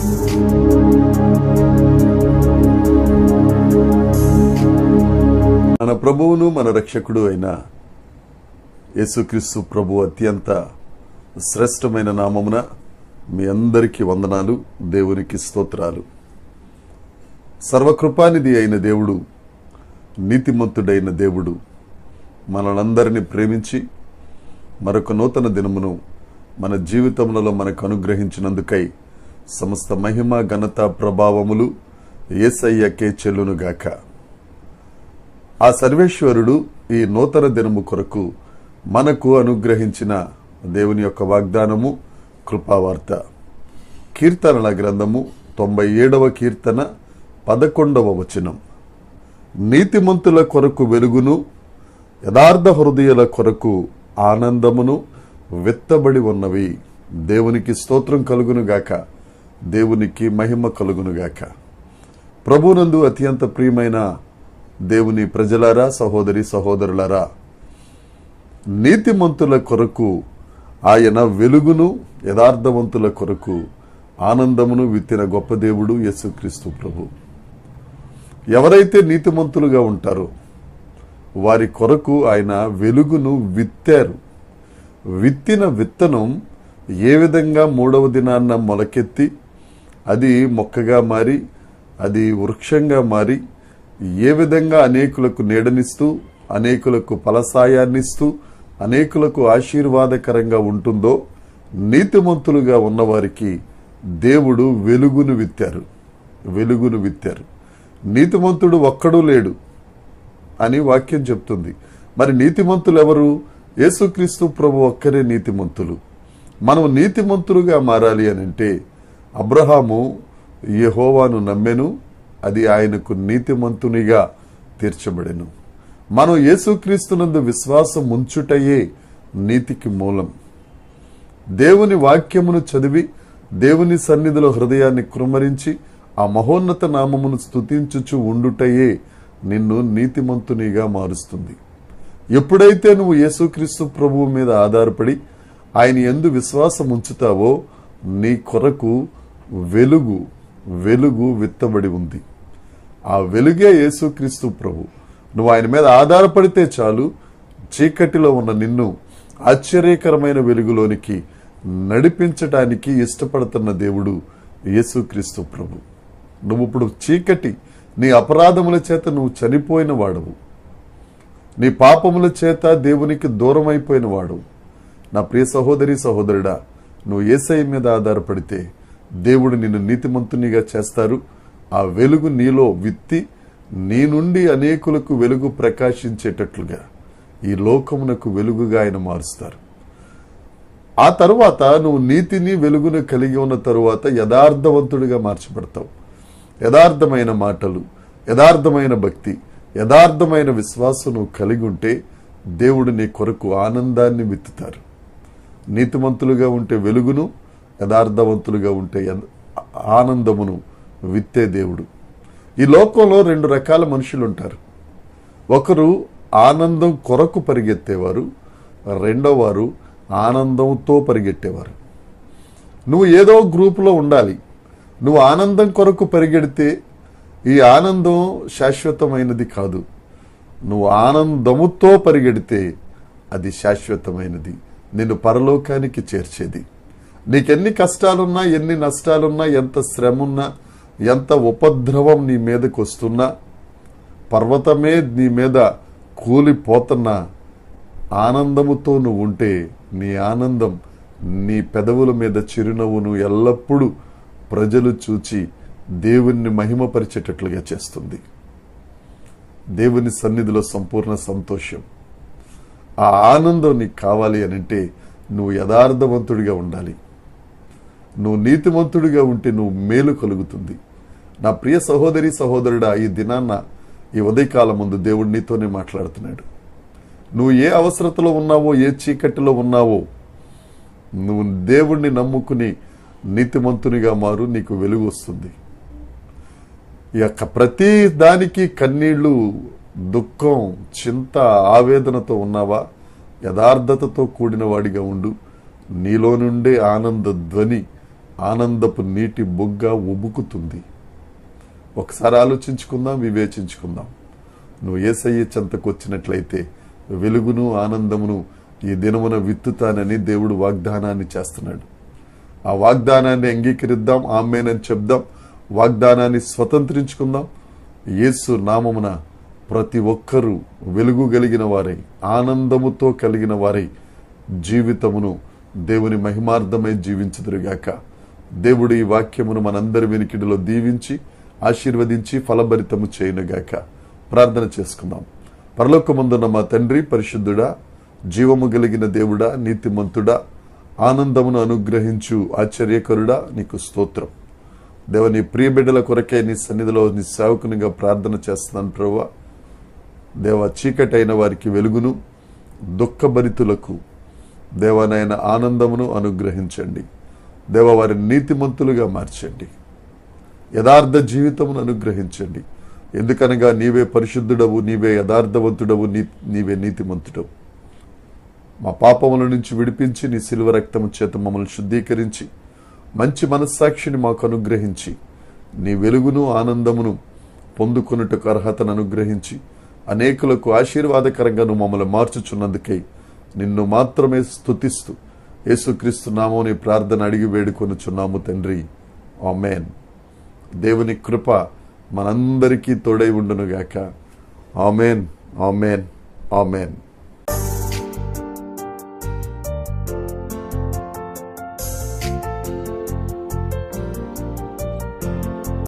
మన ప్రభువును మన రక్షకుడు అయిన యేసుక్రీస్తు ప్రభు అత్యంత శ్రేష్టమైన నామమున మీ అందరికీ వందనాలు, దేవునికి స్తోత్రాలు. సర్వకృపానిధి అయిన దేవుడు, నీతిమంతుడైన దేవుడు మనలందరినీ ప్రేమించి మరొక నూతన దినమును మన జీవితములలో మనకు అనుగ్రహించినందుకై సమస్త మహిమ, ఘనత, ప్రభావములు యేసయ్యకే చెల్లునుగాక. ఆ సర్వేశ్వరుడు ఈ నూతన దినము కొరకు మనకు అనుగ్రహించిన దేవుని యొక్క వాగ్దానము కృపావార్త. కీర్తనల గ్రంథము 97వ కీర్తన 11వ వచనం. నీతిమంతుల కొరకు వెలుగును, యథార్థ హృదయుల కొరకు ఆనందమును విత్తబడి ఉన్నవి. దేవునికి స్తోత్రం కలుగునుగాక, దేవునికి మహిమ కలుగునుగాక. ప్రభునందు అత్యంత ప్రియమైన దేవుని ప్రజలారా, సహోదరి సహోదరులారా, నీతిమంతుల కొరకు ఆయన వెలుగును, యథార్థవంతుల కొరకు ఆనందమును విత్తిన గొప్ప దేవుడు యేసుక్రీస్తు ప్రభు. ఎవరైతే నీతిమంతులుగా ఉంటారో వారి కొరకు ఆయన వెలుగును విత్తారు. విత్తిన విత్తనం ఏ విధంగా 3వ దినాన్న మొలకెత్తి అది మొక్కగా మారి అది వృక్షంగా మారి ఏ విధంగా అనేకులకు నీడనిస్తూ, అనేకులకు ఫలసాయాన్నిస్తూ, అనేకులకు ఆశీర్వాదకరంగా ఉంటుందో, నీతిమంతులుగా ఉన్నవారికి దేవుడు వెలుగును విత్తారు. వెలుగును విత్తారు. నీతిమంతుడు ఒక్కడూ లేడు అని వాక్యం చెప్తుంది. మరి నీతిమంతులు ఎవరు? యేసుక్రీస్తు ప్రభు ఒక్కరే నీతిమంతులు. మనం నీతిమంతులుగా మారాలి అనంటే అబ్రహాము యెహోవాను నమ్మెను, అది ఆయనకు నీతిమంతునిగా తీర్చబడెను. మనం యేసుక్రీస్తునందు విశ్వాసం ఉంచుటయే నీతికి మూలం. దేవుని వాక్యమును చదివి దేవుని సన్నిధిలో హృదయాన్ని కృమ్మరించి ఆ మహోన్నత నామమును స్తుతించుచు ఉండుటయే నిన్ను నీతిమంతునిగా మారుస్తుంది. ఎప్పుడైతే నువ్వు యేసుక్రీస్తు ప్రభువు మీద ఆధారపడి ఆయన యందు విశ్వాసం ఉంచుతావో నీ కొరకు వెలుగు విత్తబడి ఉంది. ఆ వెలుగే యేసుక్రీస్తు ప్రభు. నువ్వు ఆయన మీద ఆధారపడితే చాలు, చీకటిలో ఉన్న నిన్ను ఆశ్చర్యకరమైన వెలుగులోనికి నడిపించటానికి ఇష్టపడుతున్న దేవుడు యేసుక్రీస్తు ప్రభు. నువ్వు ఇప్పుడు చీకటి, నీ అపరాధముల చేత నువ్వు చనిపోయిన వాడవు, నీ పాపముల చేత దేవునికి దూరం అయిపోయిన వాడవు. నా ప్రియ సహోదరి సహోదరుడా, నువ్వు యేసయ్య మీద ఆధారపడితే దేవుడు నిన్ను నీతిమంతునిగా చేస్తారు. ఆ వెలుగు నీలో విత్తి నీ నుండి అనేకులకు వెలుగు ప్రకాశించేటట్లుగా ఈ లోకమునకు వెలుగుగా ఆయన మారుస్తారు. ఆ తరువాత నువ్వు నీతిని వెలుగును కలిగి ఉన్న తరువాత యథార్థవంతుడిగా మార్చబడతావు. యథార్థమైన మాటలు, యథార్థమైన భక్తి, యథార్థమైన విశ్వాసం నువ్వు కలిగి ఉంటే దేవుడు నీ కొరకు ఆనందాన్ని విత్తుతారు. నీతిమంతులుగా ఉంటే వెలుగును, యథార్థవంతులుగా ఉంటే ఆనందమును విత్తే దేవుడు. ఈ లోకంలో 2 రకాల మనుషులు ఉంటారు. ఒకరు ఆనందం కొరకు పరిగెత్తేవారు, రెండోవారు ఆనందంతో పరిగెట్టేవారు. నువ్వు ఏదో గ్రూపులో ఉండాలి. నువ్వు ఆనందం కొరకు పరిగెడితే ఈ ఆనందం శాశ్వతమైనది కాదు. నువ్వు ఆనందముతో పరిగెడితే అది శాశ్వతమైనది, నిన్ను పరలోకానికి చేర్చేది. నీకెన్ని కష్టాలున్నా, ఎన్ని నష్టాలున్నా, ఎంత శ్రమున్నా, ఎంత ఉపద్రవం నీ మీదకి వస్తున్నా, పర్వతమే నీ మీద కూలిపోతున్నా, ఆనందముతో నువ్వు ఉంటే నీ ఆనందం, నీ పెదవుల మీద చిరునవ్వును ఎల్లప్పుడూ ప్రజలు చూచి దేవుణ్ణి మహిమపరిచేటట్లుగా చేస్తుంది. దేవుని సన్నిధిలో సంపూర్ణ సంతోషం. ఆ ఆనందం నీకు కావాలి అనంటే నువ్వు యథార్థవంతుడిగా ఉండాలి. నువ్వు నీతిమంతుడిగా ఉంటే నువ్వు మేలు కలుగుతుంది. నా ప్రియ సహోదరి సహోదరుడా, ఈ దినాన్న, ఈ ఉదయకాలం ముందు దేవుడు నీతోనే మాట్లాడుతున్నాడు. నువ్వు ఏ అవసరతలో ఉన్నావో, ఏ చీకటిలో ఉన్నావో, నువ్వు దేవుణ్ణి నమ్ముకుని నీతిమంతునిగా మారు, నీకు వెలుగు వస్తుంది. ఈ యొక్క ప్రతి దానికి కన్నీళ్లు, దుఃఖం, చింత, ఆవేదనతో ఉన్నావా? యథార్థతతో కూడిన వాడిగా ఉండు. నీలో నుండే ఆనంద ధ్వని, ఆనందపు నీటి బొగ్గ ఉబుకుతుంది. ఒకసారి ఆలోచించుకుందాం, వివేచించుకుందాం. నువ్వు యేసయ్య చెంతకు వచ్చినట్లయితే వెలుగును ఆనందమును ఈ దినమున విత్తుతానని దేవుడు వాగ్దానాన్ని చేస్తున్నాడు. ఆ వాగ్దానాన్ని అంగీకరిద్దాం, ఆమేనని చెప్దాం. వాగ్దానాన్ని స్వతంత్రించుకుందాం. యేసు నామమున ప్రతి ఒక్కరూ వెలుగు కలిగిన వారై, ఆనందముతో కలిగిన వారై జీవితమును దేవుని మహిమార్థమై జీవించుదురుగాక. దేవుడు ఈ వాక్యమును మనందరి వెనికిడిలో దీవించి ఆశీర్వదించి ఫలభరితము చేయునుగాక. ప్రార్థన చేసుకుందాం. పరలోకమందున్న మా తండ్రి, పరిశుద్ధుడా, జీవము కలిగిన దేవుడా, నీతిమంతుడా, ఆనందమును అనుగ్రహించు ఆశ్చర్యకరుడా, నీకు స్తోత్రం. దేవ, నీ ప్రియ బిడ్డల కొరకే నీ సన్నిధిలో నీ సేవకునిగా ప్రార్థన చేస్తున్నాను ప్రభువా. దేవ, చీకటైన వారికి వెలుగును, దుఃఖభరితులకు దేవనైన ఆనందమును అనుగ్రహించండి. దేవ, వారిని నీతిమంతులుగా మార్చండి. యథార్థ జీవితమును అనుగ్రహించండి. ఎందుకనగా నీవే పరిశుద్ధుడవు, నీవే యథార్థవంతుడవు, నీవే నీతిమంతుడవు. మా పాపముల నుంచి విడిపించి నీ శిలువ రక్తము చేత మమ్మల్ని శుద్ధీకరించి మంచి మనస్సాక్షిని మాకు అనుగ్రహించి నీ వెలుగును ఆనందమును పొందుకొనుటకు అర్హతను అనుగ్రహించి అనేకులకు ఆశీర్వాదకరంగా నువ్వు మమ్మల్ని మార్చుచున్నందుకై నిన్ను మాత్రమే స్తుతిస్తూ యేసుక్రీస్తు నామమున ప్రార్థన అడిగి వేడుకొనుచున్నాము తండ్రి. ఆమేన్. దేవుని కృప మనందరికీ తోడై ఉండునుగాక. ఆమేన్, ఆమేన్, ఆమేన్.